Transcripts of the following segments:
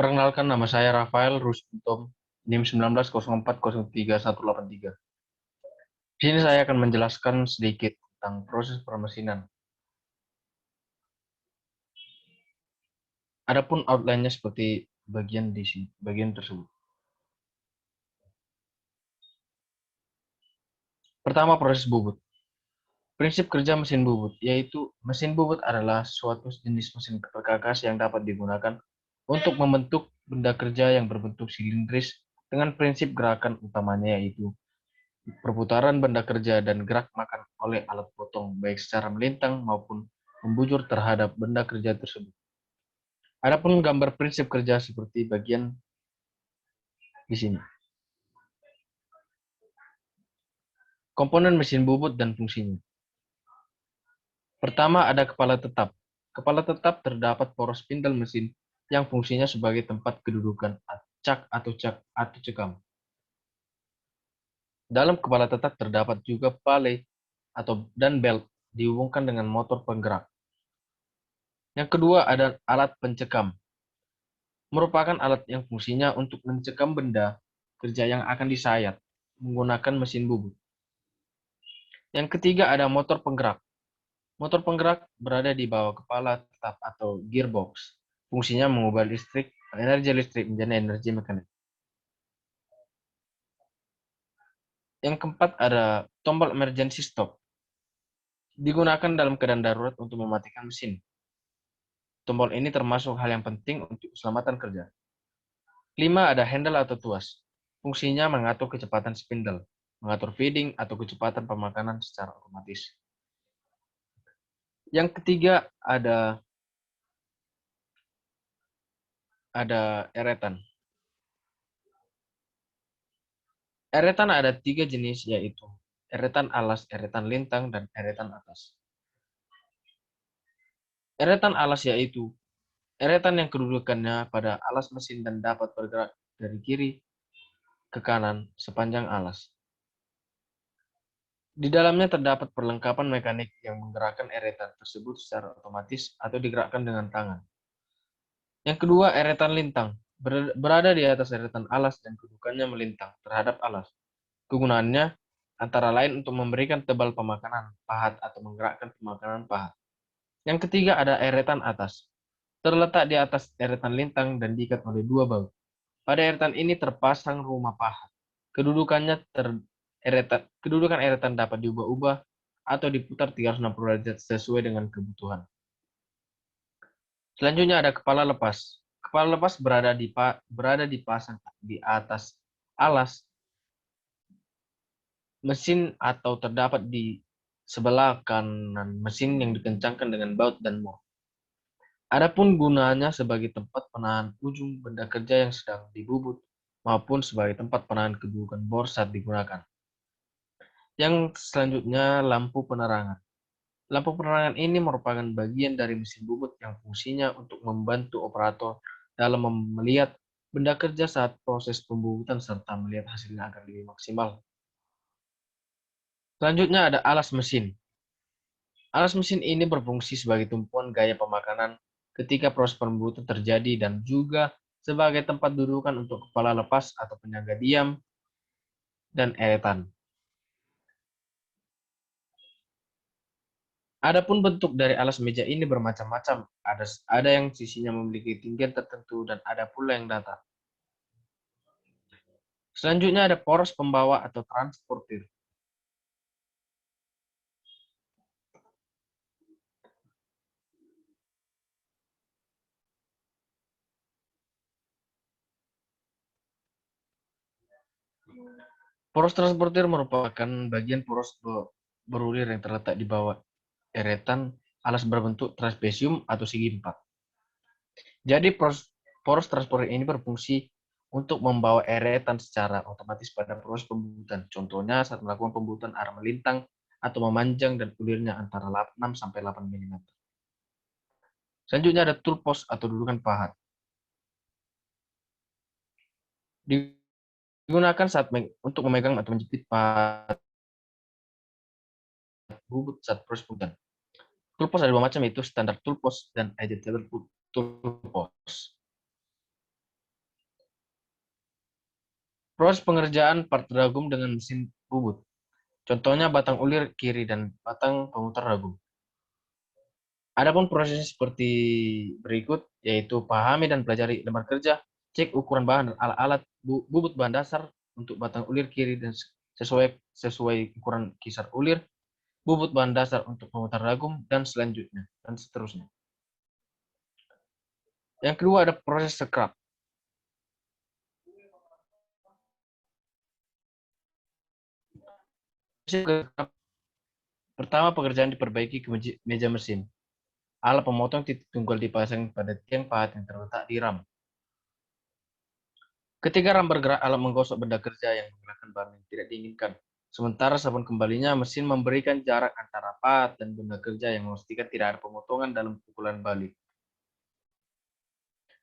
Perkenalkan, nama saya Rafael Rusditom, NIM 1904031183. Di sini saya akan menjelaskan sedikit tentang proses permesinan. Adapun outline-nya seperti bagian tersebut. Pertama, proses bubut. Prinsip kerja mesin bubut, yaitu mesin bubut adalah suatu jenis mesin perkakas yang dapat digunakan untuk membentuk benda kerja yang berbentuk silindris dengan prinsip gerakan utamanya yaitu perputaran benda kerja dan gerak makan oleh alat potong baik secara melintang maupun membujur terhadap benda kerja tersebut. Adapun gambar prinsip kerja seperti bagian di sini. Komponen mesin bubut dan fungsinya. Pertama, ada kepala tetap. Kepala tetap terdapat poros spindle mesin yang fungsinya sebagai tempat kedudukan cak atau cekam. Dalam kepala tetap terdapat juga pale dan belt dihubungkan dengan motor penggerak. Yang kedua ada alat pencekam. Merupakan alat yang fungsinya untuk mencekam benda kerja yang akan disayat menggunakan mesin bubut. Yang ketiga ada motor penggerak. Motor penggerak berada di bawah kepala tetap atau gearbox. Fungsinya mengubah energi listrik menjadi energi mekanik. Yang keempat ada tombol emergency stop. Digunakan dalam keadaan darurat untuk mematikan mesin. Tombol ini termasuk hal yang penting untuk keselamatan kerja. 5 ada handle atau tuas. Fungsinya mengatur kecepatan spindle, mengatur feeding atau kecepatan pemakanan secara otomatis. Yang ketiga ada eretan. Eretan ada 3 jenis yaitu eretan alas, eretan lintang, dan eretan atas. Eretan alas yaitu eretan yang kedudukannya pada alas mesin dan dapat bergerak dari kiri ke kanan sepanjang alas. Di dalamnya terdapat perlengkapan mekanik yang menggerakkan eretan tersebut secara otomatis atau digerakkan dengan tangan. Yang kedua, eretan lintang. Berada di atas eretan alas dan kedudukannya melintang terhadap alas. Kegunaannya antara lain untuk memberikan tebal pemakanan pahat atau menggerakkan pemakanan pahat. Yang ketiga ada eretan atas. Terletak di atas eretan lintang dan diikat oleh 2 baut. Pada eretan ini terpasang rumah pahat. Kedudukan eretan dapat diubah-ubah atau diputar 360 derajat sesuai dengan kebutuhan. Selanjutnya ada kepala lepas. Kepala lepas berada dipasang di atas alas mesin atau terdapat di sebelah kanan mesin yang dikencangkan dengan baut dan mor. Adapun gunanya sebagai tempat penahan ujung benda kerja yang sedang dibubut maupun sebagai tempat penahan kedudukan bor saat digunakan. Yang selanjutnya lampu penerangan. Lampu penerangan ini merupakan bagian dari mesin bubut yang fungsinya untuk membantu operator dalam melihat benda kerja saat proses pembubutan serta melihat hasilnya agar lebih maksimal. Selanjutnya ada alas mesin. Alas mesin ini berfungsi sebagai tumpuan gaya pemakanan ketika proses pembubutan terjadi dan juga sebagai tempat dudukan untuk kepala lepas atau penyangga diam dan eretan. Adapun bentuk dari alas meja ini bermacam-macam. Ada yang sisinya memiliki ketinggian tertentu dan ada pula yang datar. Selanjutnya ada poros pembawa atau transportir. Poros transportir merupakan bagian poros berulir yang terletak di bawah eretan alas berbentuk trapesium atau segi empat. Jadi poros transportir ini berfungsi untuk membawa eretan secara otomatis pada proses pembubutan. Contohnya saat melakukan pembubutan arah melintang atau memanjang dan ulirnya antara 6 sampai 8 mm. Selanjutnya ada tool post atau dudukan pahat. Digunakan untuk memegang atau menjepit pahat bubut saat proses pembubutan. Tool post ada 2 macam yaitu standar tool post dan adjustable tool post. Proses pengerjaan part ragum dengan mesin bubut. Contohnya batang ulir kiri dan batang pemutar ragum. Adapun prosesnya seperti berikut, yaitu pahami dan pelajari lembar kerja, cek ukuran bahan dan alat-alat bubut bahan dasar untuk batang ulir kiri dan sesuai ukuran kisar ulir, bubut bahan dasar untuk pemutar ragum, dan selanjutnya, dan seterusnya. Yang kedua ada proses scrap. Pertama, pekerjaan diperbaiki ke meja mesin. Alat pemotong titik tunggal dipasang pada tiang pahat yang terletak di ram. Ketika ram bergerak, alat menggosok benda kerja yang menggunakan bahan yang tidak diinginkan. Sementara sabun kembalinya, mesin memberikan jarak antara pahat dan benda kerja yang memastikan tidak ada pemotongan dalam pukulan balik.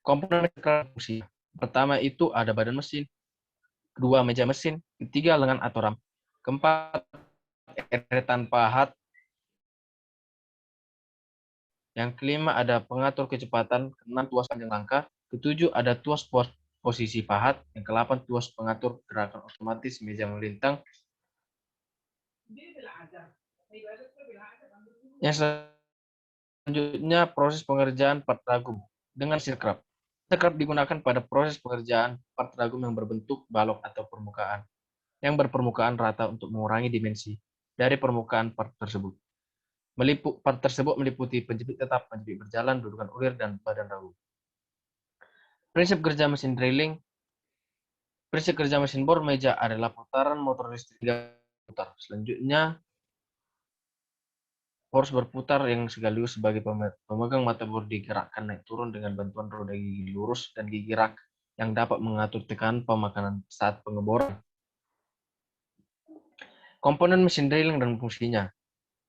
Komponen fungsi. Pertama itu ada badan mesin, kedua meja mesin, ketiga lengan atau ram, keempat eretan pahat, yang kelima ada pengatur kecepatan, keenam tuas panjang langkah, ketujuh ada tuas posisi pahat, yang kedelapan tuas pengatur gerakan otomatis meja melintang. Yang selanjutnya proses pengerjaan part ragum dengan scrap. Scrap digunakan pada proses pengerjaan part ragum yang berbentuk balok atau permukaan yang berpermukaan rata untuk mengurangi dimensi dari permukaan part tersebut. Part tersebut meliputi penjepit tetap, penjepit berjalan, dudukan ulir, dan badan ragum. Prinsip kerja mesin drilling. Prinsip kerja mesin bor meja adalah putaran motor listrik 3 putar. Selanjutnya, harus berputar yang sekaligus sebagai pemegang mata bor digerakkan naik turun dengan bantuan roda gigi lurus dan gigi rak yang dapat mengatur tekanan pemakanan saat pengeboran. Komponen mesin drilling dan fungsinya.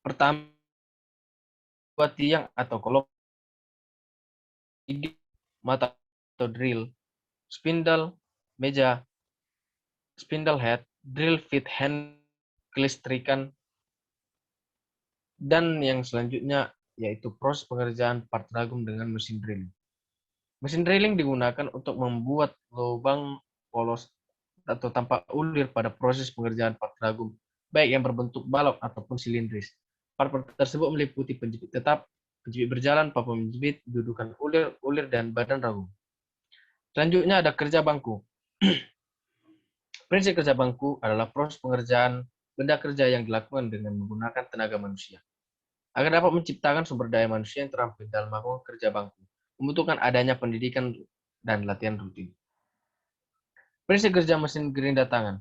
Pertama, buat tiang atau kolom, mata atau drill, spindle, meja, spindle head, drill fit hand, kelistrikan, dan yang selanjutnya yaitu proses pengerjaan part ragum dengan mesin drilling. Mesin drilling digunakan untuk membuat lubang polos atau tampak ulir pada proses pengerjaan part ragum, baik yang berbentuk balok ataupun silindris. Part tersebut meliputi penjepit tetap, penjepit berjalan, papan penjepit, dudukan ulir, dan badan ragum. Selanjutnya ada kerja bangku. Prinsip kerja bangku adalah proses pengerjaan benda kerja yang dilakukan dengan menggunakan tenaga manusia. Agar dapat menciptakan sumber daya manusia yang terampil dalam melakukan kerja bangku, membutuhkan adanya pendidikan dan latihan rutin. Prinsip kerja mesin gerinda tangan,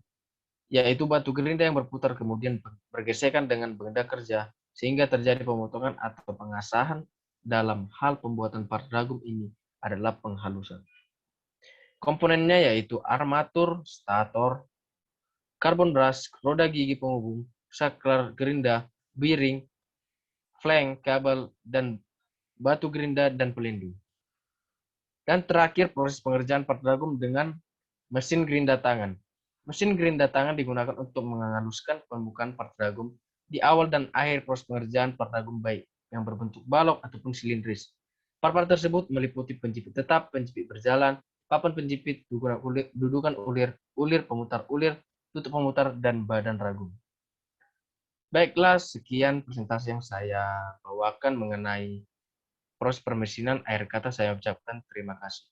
yaitu batu gerinda yang berputar kemudian bergesekan dengan benda kerja sehingga terjadi pemotongan atau pengasahan. Dalam hal pembuatan part ragum ini adalah penghalusan. Komponennya yaitu armatur, stator, karbon brush, roda gigi penghubung, saklar gerinda, bearing, flank, kabel, dan batu gerinda dan pelindung. Dan terakhir proses pengerjaan part ragum dengan mesin gerinda tangan. Mesin gerinda tangan digunakan untuk menghaluskan pembukaan part ragum di awal dan akhir proses pengerjaan part ragum baik yang berbentuk balok ataupun silindris. Part-part tersebut meliputi penjepit tetap, penjepit berjalan, papan penjepit, dudukan ulir, pemutar ulir, tutup pemutar, dan badan ragum. Baiklah, sekian presentasi yang saya bawakan mengenai proses permesinan. Akhir kata saya ucapkan terima kasih.